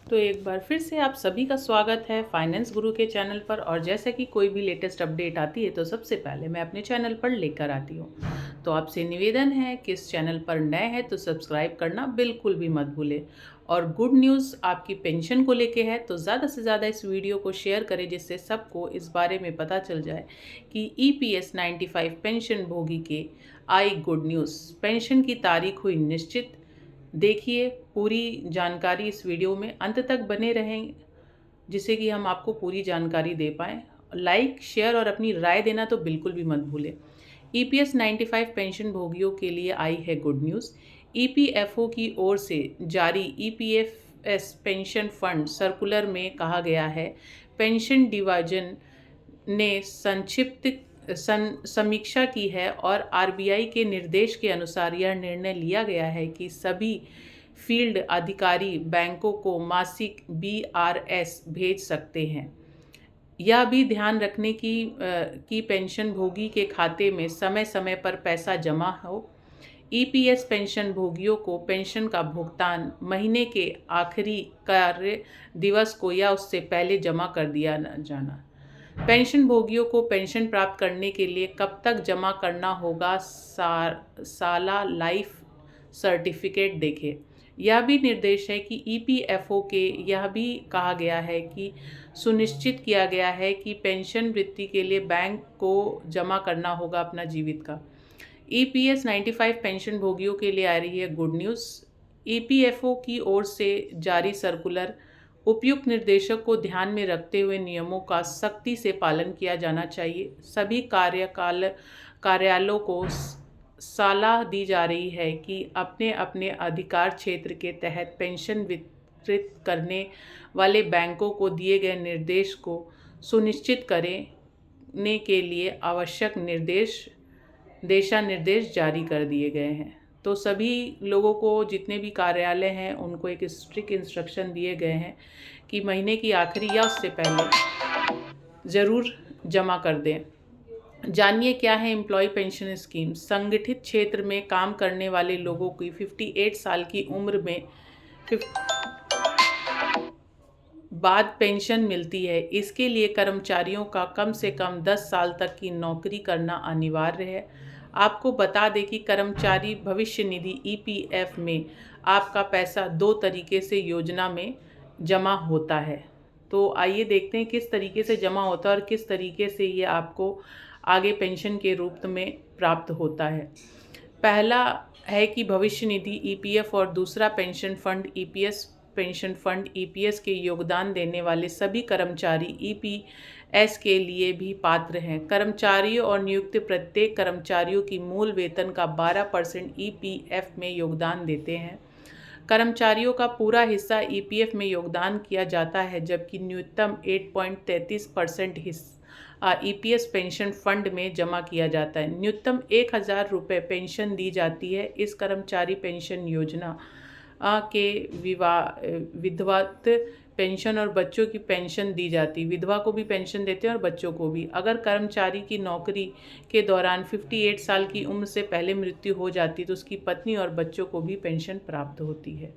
तो एक बार फिर से आप सभी का स्वागत है फाइनेंस गुरु के चैनल पर। और जैसे कि कोई भी लेटेस्ट अपडेट आती है तो सबसे पहले मैं अपने चैनल पर लेकर आती हूँ। तो आपसे निवेदन है कि इस चैनल पर नए हैं तो सब्सक्राइब करना बिल्कुल भी मत भूलें। और गुड न्यूज़ आपकी पेंशन को लेके है तो ज़्यादा से ज़्यादा इस वीडियो को शेयर करें जिससे सबको इस बारे में पता चल जाए कि EPS 95 पेंशन भोगी के आई गुड न्यूज़। पेंशन की तारीख हुई निश्चित। देखिए पूरी जानकारी इस वीडियो में अंत तक बने रहें जिससे कि हम आपको पूरी जानकारी दे पाएँ। लाइक, शेयर और अपनी राय देना तो बिल्कुल भी मत भूलें। EPS 95 पेंशन भोगियों के लिए आई है गुड न्यूज़। EPFO की ओर से जारी EPFS पेंशन फंड सर्कुलर में कहा गया है, पेंशन डिवीजन ने संक्षिप्त समीक्षा की है और RBI के निर्देश के अनुसार यह निर्णय लिया गया है कि सभी फील्ड अधिकारी बैंकों को मासिक BRS भेज सकते हैं। यह भी ध्यान रखने की पेंशन भोगी के खाते में समय समय पर पैसा जमा हो। EPS पेंशन भोगियों को पेंशन का भुगतान महीने के आखिरी कार्य दिवस को या उससे पहले जमा कर दिया जाना। पेंशन भोगियों को पेंशन प्राप्त करने के लिए कब तक जमा करना होगा, साला लाइफ सर्टिफिकेट देखें। यह भी निर्देश है कि EPFO के यह भी कहा गया है कि सुनिश्चित किया गया है कि पेंशन वृत्ति के लिए बैंक को जमा करना होगा अपना जीवित का। EPS 95 पेंशन भोगियों के लिए आ रही है गुड न्यूज़। EPFO की ओर से जारी सर्कुलर उपयुक्त निर्देशक को ध्यान में रखते हुए नियमों का सख्ती से पालन किया जाना चाहिए। सभी कार्यालयों को सलाह दी जा रही है कि अपने अपने अधिकार क्षेत्र के तहत पेंशन वितरित करने वाले बैंकों को दिए गए निर्देश को सुनिश्चित करने के लिए आवश्यक दिशा निर्देश जारी कर दिए गए हैं। तो सभी लोगों को, जितने भी कार्यालय हैं, उनको एक स्ट्रिक्ट इंस्ट्रक्शन दिए गए हैं कि महीने की आखिरी या उससे पहले ज़रूर जमा कर दें। जानिए क्या है एम्प्लॉय पेंशन स्कीम। संगठित क्षेत्र में काम करने वाले लोगों की 58 साल की उम्र में बाद पेंशन मिलती है। इसके लिए कर्मचारियों का कम से कम 10 साल तक की नौकरी करना अनिवार्य है। आपको बता दें कि कर्मचारी भविष्य निधि EPF में आपका पैसा 2 तरीके से योजना में जमा होता है। तो आइए देखते हैं किस तरीके से जमा होता है और किस तरीके से ये आपको आगे पेंशन के रूप में प्राप्त होता है। पहला है कि भविष्य निधि EPF और दूसरा pension fund EPS pension fund EPS के योगदान देने वाले सभी कर्मचारी EPS के लिए भी पात्र हैं। कर्मचारियों और नियुक्त प्रत्येक कर्मचारियों की मूल वेतन का 12% EPF में योगदान देते हैं। कर्मचारियों का पूरा हिस्सा EPF में योगदान किया जाता है जबकि न्यूनतम 8.33% हिस्सा EPS पेंशन फंड में जमा किया जाता है। न्यूनतम 1000 रुपये पेंशन दी जाती है। इस कर्मचारी पेंशन योजना के विधवात्व पेंशन और बच्चों की पेंशन दी जाती है। विधवा को भी पेंशन देते हैं और बच्चों को भी। अगर कर्मचारी की नौकरी के दौरान 58 साल की उम्र से पहले मृत्यु हो जाती है तो उसकी पत्नी और बच्चों को भी पेंशन प्राप्त होती है।